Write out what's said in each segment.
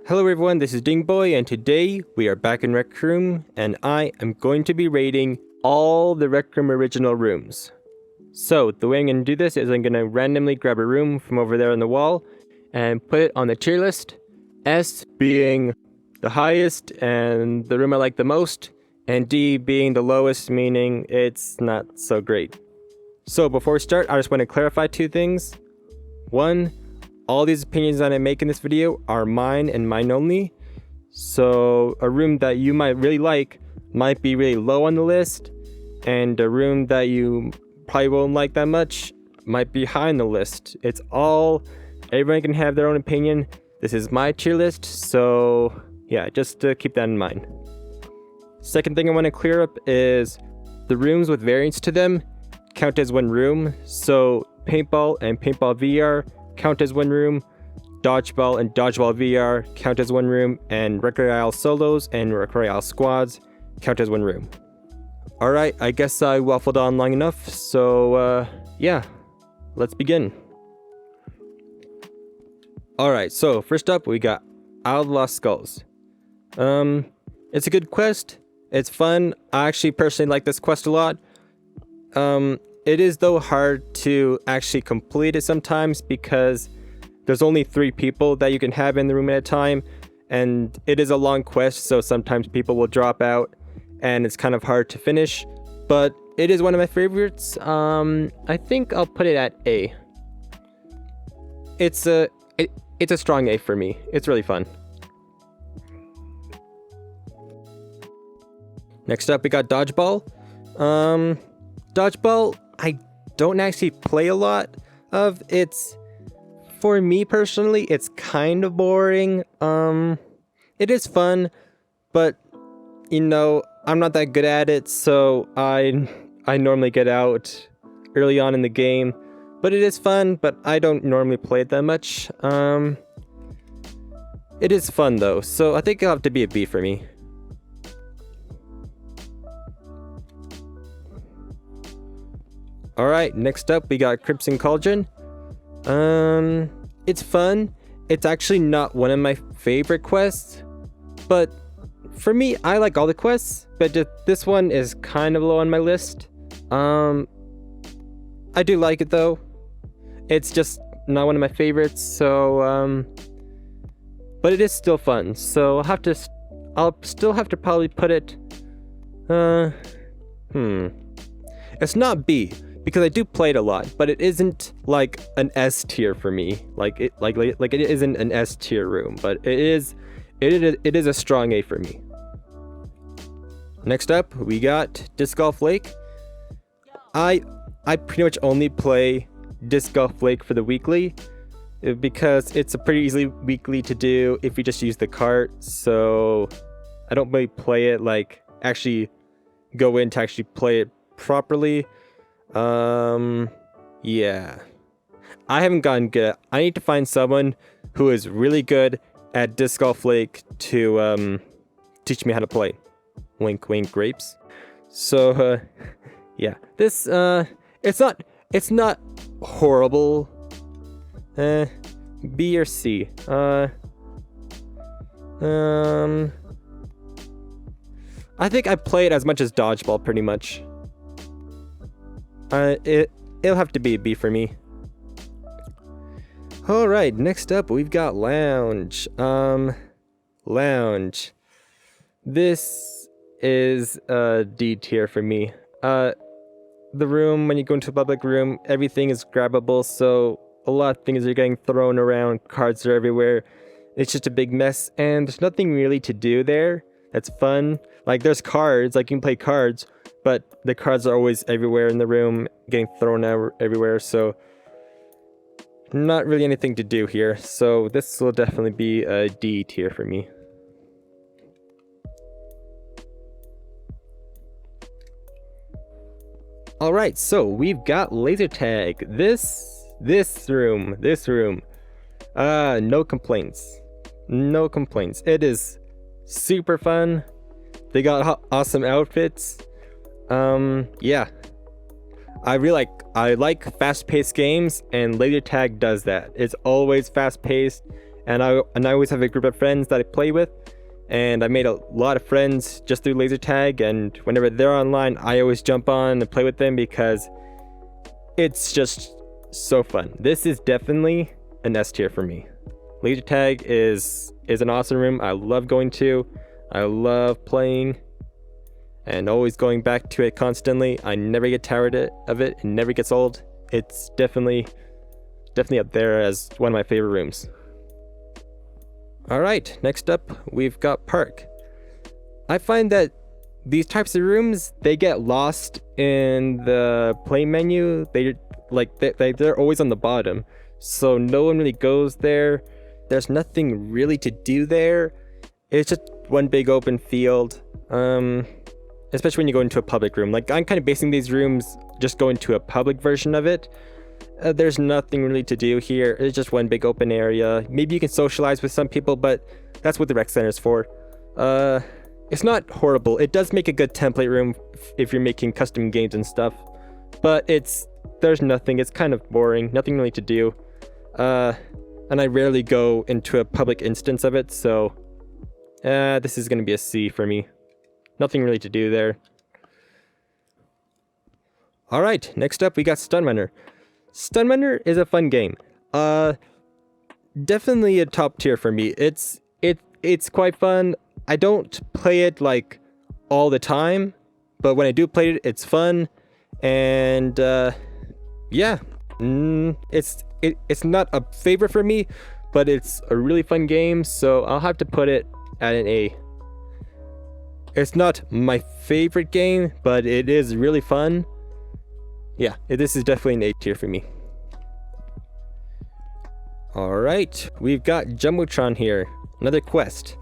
Hello everyone, this is Dingboy, and today we are back in Rec Room, and I am going to be rating all the Rec Room original rooms. So, the way I'm going to do this is I'm going to randomly grab a room from over there on the wall, and put it on the tier list, S being the highest and the room I like the most, and D being the lowest, meaning it's not so great. So before we start, I just want to clarify two things. One, all these opinions that I make in this video are mine and mine only. So a room that you might really like might be really low on the list, and a room that you probably won't like that much might be high on the list. It's all, everyone can have their own opinion. This is my tier list, so yeah, just to keep that in mind. Second thing I want to clear up is the rooms with variants to them count as one room. So Paintball and Paintball VR count as one room, Dodgeball and Dodgeball VR count as one room, and Rec Royale Solos and Rec Royale Squads count as one room. Alright, I guess I waffled on long enough, so yeah, let's begin. Alright, so first up we got Isle of the Lost Skulls. It's a good quest, it's fun, I actually personally like this quest a lot. It is though hard to actually complete it sometimes because there's only 3 people that you can have in the room at a time, and it is a long quest, so sometimes people will drop out and it's kind of hard to finish, but it is one of my favorites. I think I'll put it at A. It's a strong A for me. It's really fun. Next up we got Dodgeball. Dodgeball, I don't actually play a lot of. It's, for me personally, it's kind of boring. It is fun, but you know, I'm not that good at it, so I normally get out early on in the game. But it is fun, but I don't normally play it that much. It is fun though, so I think it'll have to be a B for me. Alright, next up we got Crimson Cauldron. It's fun. It's actually not one of my favorite quests, but for me, I like all the quests, but just this one is kind of low on my list. I do like it though. It's just not one of my favorites, so but it is still fun. So I'll still have to probably put it it's not B, because I do play it a lot, but it isn't like an S tier for me. Like it isn't an S tier room, but it is a strong A for me. Next up, we got Disc Golf Lake. I pretty much only play Disc Golf Lake for the weekly because it's a pretty easy weekly to do if you just use the cart. So I don't really play it, like actually go in to actually play it properly. Yeah, I haven't gotten good. I need to find someone who is really good at Disc Golf Lake to teach me how to play. Wink wink grapes. So yeah, this it's not horrible. B or C. I think I play it as much as Dodgeball pretty much. It'll have to be a B for me. Alright, next up we've got Lounge. Lounge. This is a D tier for me. The room, when you go into a public room, everything is grabbable, so a lot of things are getting thrown around, cards are everywhere. It's just a big mess, and there's nothing really to do there that's fun. Like, there's cards, like you can play cards, but the cards are always everywhere in the room, getting thrown out everywhere, so not really anything to do here. So this will definitely be a D tier for me. Alright, so we've got laser tag. This room. No complaints. No complaints. It is super fun. They got awesome outfits. Yeah. I like fast-paced games, and laser tag does that. It's always fast-paced, and I always have a group of friends that I play with, and I made a lot of friends just through laser tag, and whenever they're online, I always jump on and play with them because it's just so fun. This is definitely an S tier for me. Laser tag is an awesome room. I love going to. I love playing and always going back to it constantly. I never get tired of it. It never gets old. It's definitely up there as one of my favorite rooms. All right, next up we've got park. I find that these types of rooms, they get lost in the play menu. They're always on the bottom, so no one really goes there. There's nothing really to do there. It's just one big open field. Especially when you go into a public room. Like, I'm kind of basing these rooms just going to a public version of it. There's nothing really to do here. It's just one big open area. Maybe you can socialize with some people, but that's what the rec center is for. It's not horrible. It does make a good template room if you're making custom games and stuff, but there's nothing. It's kind of boring. Nothing really to do. And I rarely go into a public instance of it, so this is going to be a C for me. Nothing really to do there. All right, next up we got Stun Runner. Stun Runner is a fun game. Definitely a top tier for me. It's quite fun. I don't play it like all the time, but when I do play it, it's fun. And yeah, it's not a favorite for me, but it's a really fun game, so I'll have to put it at an A. It's not my favorite game, but it is really fun. Yeah, this is definitely an A tier for me. Alright, we've got Jumbotron here. Another quest.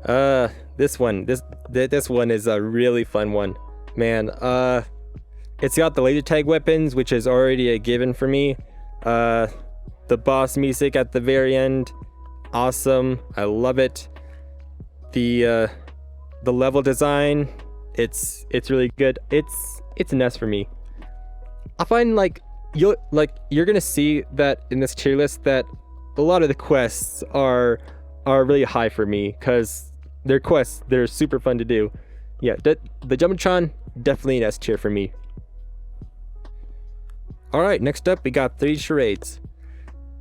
This one is a really fun one. Man, it's got the laser tag weapons, which is already a given for me. The boss music at the very end, awesome. I love it. The level design, it's really good. It's an S for me. I find you're gonna see that in this tier list that a lot of the quests are really high for me because they're super fun to do. Yeah, the Jumbotron, definitely an S tier for me. All right, next up we got 3D Charades.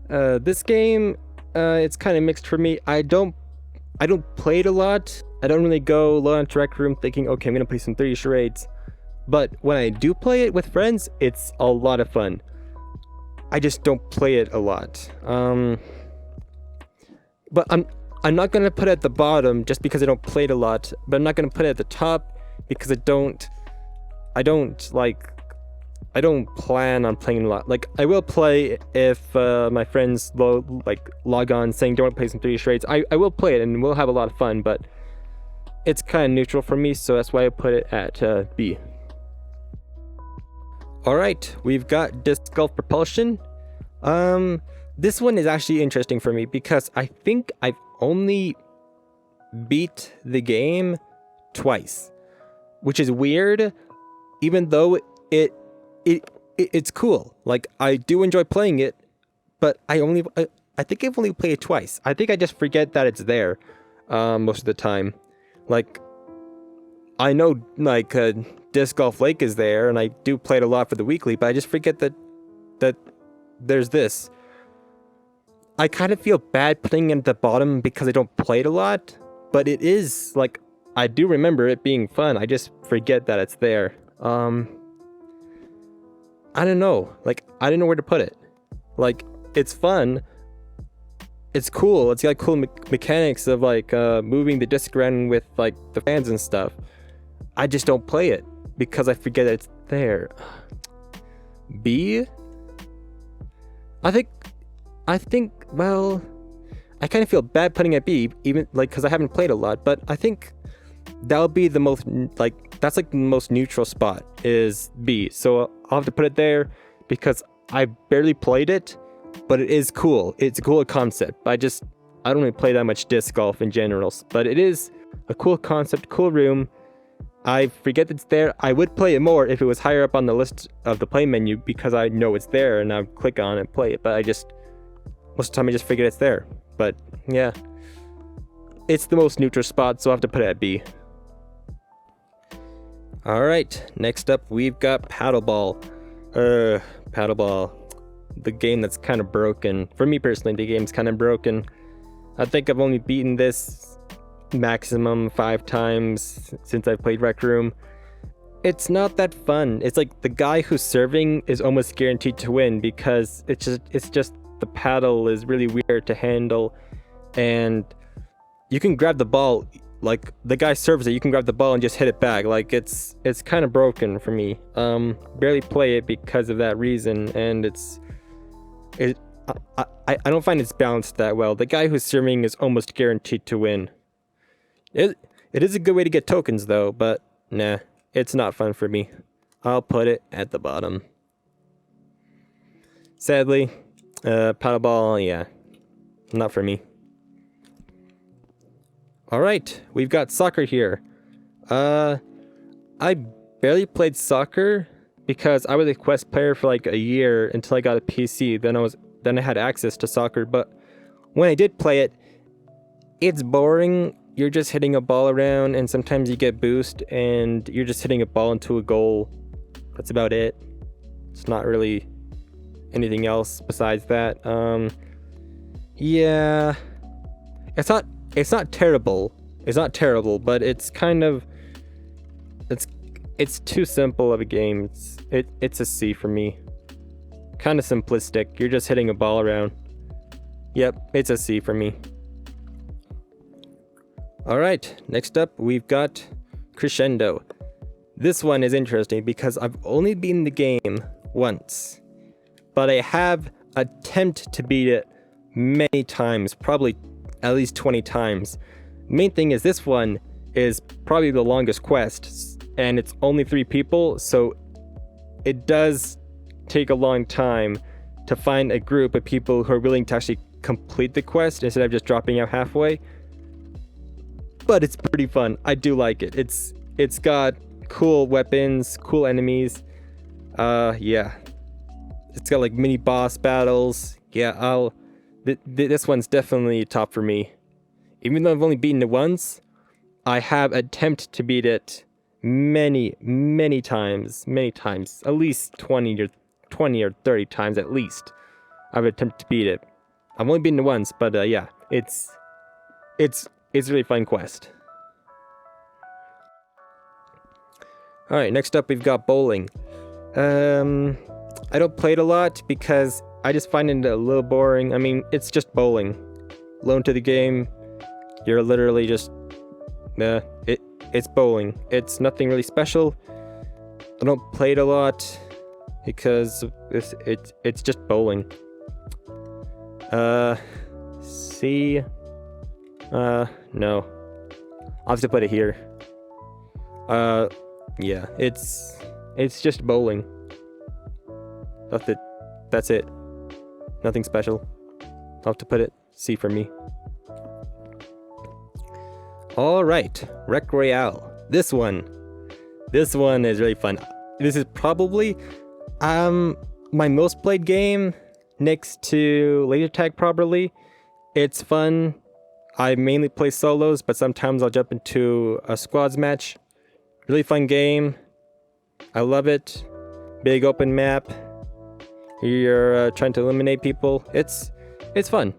This game, it's kind of mixed for me. I don't play it a lot. I don't really go low into Rec Room thinking, okay, I'm gonna play some 3D Charades. But when I do play it with friends, it's a lot of fun. I just don't play it a lot. But I'm not gonna put it at the bottom just because I don't play it a lot. But I'm not gonna put it at the top because I don't plan on playing a lot. Like, I will play if my friends log on saying, do you want to play some 3D Charades? I will play it and we'll have a lot of fun, but it's kind of neutral for me, so that's why I put it at B. Alright, we've got Disc Golf Propulsion. This one is actually interesting for me because I think I've only beat the game twice, which is weird, even though it's cool. Like, I do enjoy playing it, but I think I've only played it twice. I think I just forget that it's there most of the time. Like, I know Disc Golf Lake is there, and I do play it a lot for the weekly, but I just forget that there's this. I kind of feel bad putting it at the bottom because I don't play it a lot, but it is, like, I do remember it being fun. I just forget that it's there. I don't know. Like, I don't know where to put it. Like, it's fun. It's cool. It's got cool mechanics of moving the disc around with the fans and stuff. I just don't play it because I forget that it's there. B? I think, well, I kind of feel bad putting it at B, even because I haven't played a lot, but I think that'll be the most, that's the most neutral spot is B. So I'll have to put it there because I barely played it, but it is cool. It's a cool concept. I don't really play that much disc golf in general, but it is a cool concept, cool room. I forget that it's there. I would play it more if it was higher up on the list of the play menu because I know it's there and I click on it and play it, but most of the time I just forget it's there. but yeah. It's the most neutral spot, so I'll have to put it at B. Alright, next up we've got Paddleball. Paddleball. The game that's kind of broken. For me personally, the game's kind of broken. I think I've only beaten this maximum 5 times since I've played Rec Room. It's not that fun. It's like the guy who's serving is almost guaranteed to win because it's just the paddle is really weird to handle, and you can grab the ball, like the guy serves it, you can grab the ball and just hit it back. Like it's kind of broken for me. Barely play it because of that reason, and I don't find it's balanced that well. The guy who's serving is almost guaranteed to win. It is a good way to get tokens though, but nah. It's not fun for me. I'll put it at the bottom. Sadly, Paddleball, yeah, not for me. Alright, we've got soccer here. I barely played soccer because I was a Quest player for like a year until I got a PC. Then I had access to soccer, but when I did play it, it's boring. You're just hitting a ball around, and sometimes you get boost, and you're just hitting a ball into a goal. That's about it. It's not really anything else besides that. Yeah, it's not terrible. It's not terrible, but it's kind of it's too simple of a game. It's a C for me. Kind of simplistic. You're just hitting a ball around. Yep, it's a C for me. Alright, next up we've got Crescendo. This one is interesting because I've only beaten the game once, but I have attempted to beat it many times, probably at least 20 times. Main thing is this one is probably the longest quest, and it's only 3 people, so it does take a long time to find a group of people who are willing to actually complete the quest instead of just dropping out halfway. But it's pretty fun. I do like it. It's got cool weapons, cool enemies. Yeah. It's got like mini boss battles. Yeah, this one's definitely top for me. Even though I've only beaten it once, I have attempted to beat it many times. At least 20 or 30 times at least. I've attempted to beat it. I've only beaten it once, but yeah, it's a really fun quest. Alright, next up we've got bowling. I don't play it a lot because I just find it a little boring. I mean, it's just bowling. Loan to the game, you're literally just... it's bowling. It's nothing really special. I don't play it a lot because it's just bowling. C... no. I'll have to put it here. Yeah, it's just bowling. That's it. Nothing special. I'll have to put it C for me. Alright, Rec Royale. This one is really fun. This is probably my most played game next to Laser Tag probably. It's fun. I mainly play solos, but sometimes I'll jump into a squads match. Really fun game. I love it. Big open map. You're trying to eliminate people. It's fun.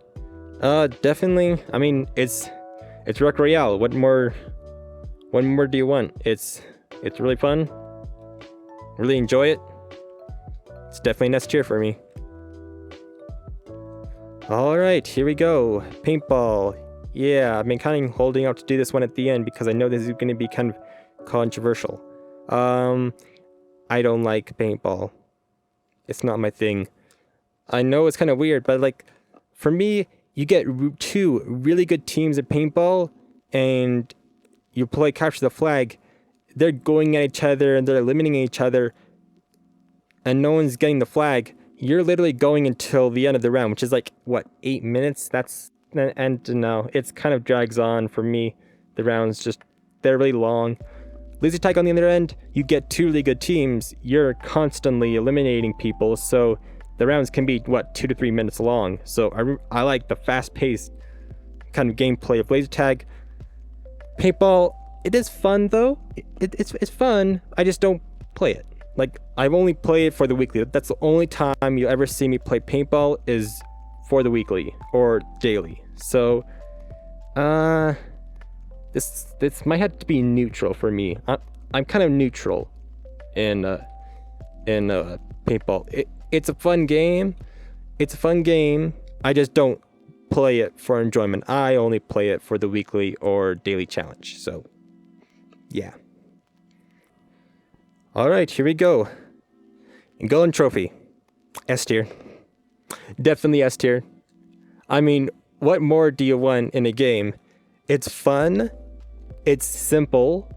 Definitely. I mean, it's Rec Royale. What more do you want? It's really fun. Really enjoy it. It's definitely an S tier for me. All right, here we go. Paintball. Yeah, I've been kind of holding out to do this one at the end because I know this is going to be kind of controversial. I don't like paintball. It's not my thing. I know it's kind of weird, but like, for me, you get 2 really good teams at paintball, and you play capture the flag. They're going at each other, and they're eliminating each other, and no one's getting the flag. You're literally going until the end of the round, which is like, what, 8 minutes? And no, it's kind of drags on for me. The rounds they're really long. Laser tag on the other end, you get 2 really good teams. You're constantly eliminating people, so the rounds can be, what, 2 to 3 minutes long. So I like the fast-paced kind of gameplay of laser tag. Paintball, it is fun though. It's fun. I just don't play it. Like, I've only played it for the weekly. That's the only time you'll ever see me play paintball is for the weekly or daily. So, this might have to be neutral for me. I'm kind of neutral in paintball. It's a fun game. It's a fun game. I just don't play it for enjoyment. I only play it for the weekly or daily challenge. So, yeah. All right, here we go. Engulling Trophy. S tier. Definitely S tier. I mean, what more do you want in a game? It's fun. It's simple.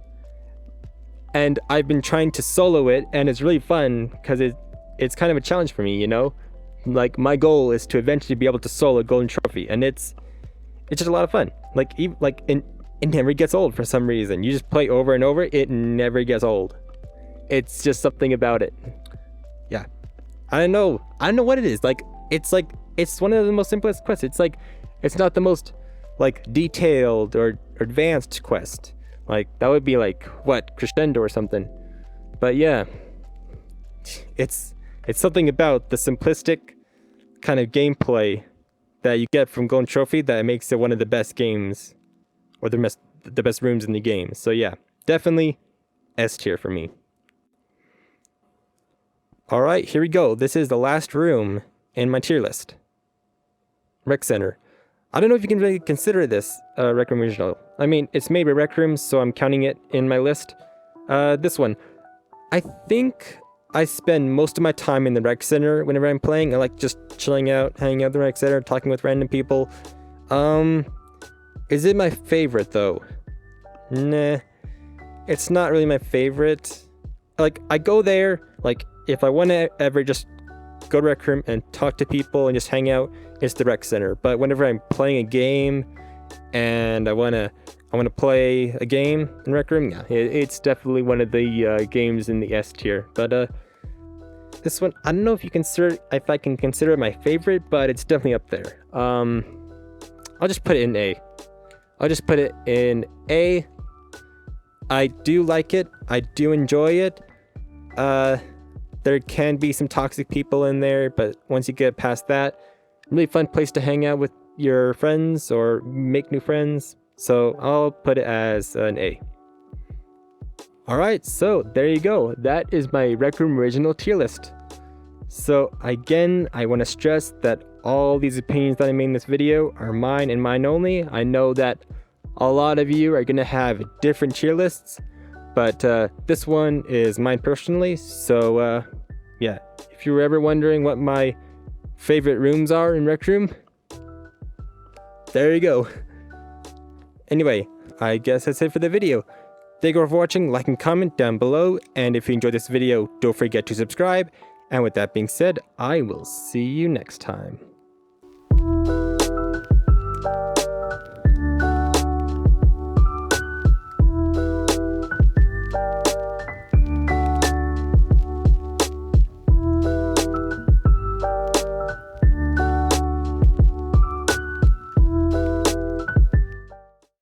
And I've been trying to solo it, and it's really fun because it's kind of a challenge for me, you know? Like, my goal is to eventually be able to solo Golden Trophy, and it's just a lot of fun. Like, it never gets old for some reason. You just play over and over, it never gets old. It's just something about it. Yeah. I don't know what it is. It's one of the most simplest quests. It's not the most, detailed or advanced quest. That would be Crescendo or something. But yeah. It's something about the simplistic kind of gameplay that you get from Golden Trophy that makes it one of the best games, or the best rooms in the game. So yeah, definitely S tier for me. All right, here we go. This is the last room in my tier list. Rec Center. I don't know if you can really consider this Rec Room Original. I mean, it's made by Rec Rooms, so I'm counting it in my list. This one. I think I spend most of my time in the Rec Center whenever I'm playing. I like just chilling out, hanging out in the Rec Center, talking with random people. Is it my favorite, though? Nah. It's not really my favorite. I go there, if I want to ever just go to Rec Room and talk to people and just hang out, it's the Rec Center. But whenever I'm playing a game and I want to play a game in Rec Room, yeah, it's definitely one of the games in the S tier. But this one, I don't know if I can consider it my favorite, but it's definitely up there. I'll just put it in A. I do like it. I do enjoy it. There can be some toxic people in there, but once you get past that, really fun place to hang out with your friends or make new friends. So I'll put it as an A. All right, so there you go. That is my Rec Room Original tier list. So again, I want to stress that all these opinions that I made in this video are mine and mine only. I know that a lot of you are going to have different tier lists, but this one is mine personally. So yeah, if you were ever wondering what my favorite rooms are in Rec Room, there you go. Anyway, I guess that's it for the video. Thank you all for watching. Like and comment down below, and if you enjoyed this video, don't forget to subscribe. And with that being said, I will see you next time.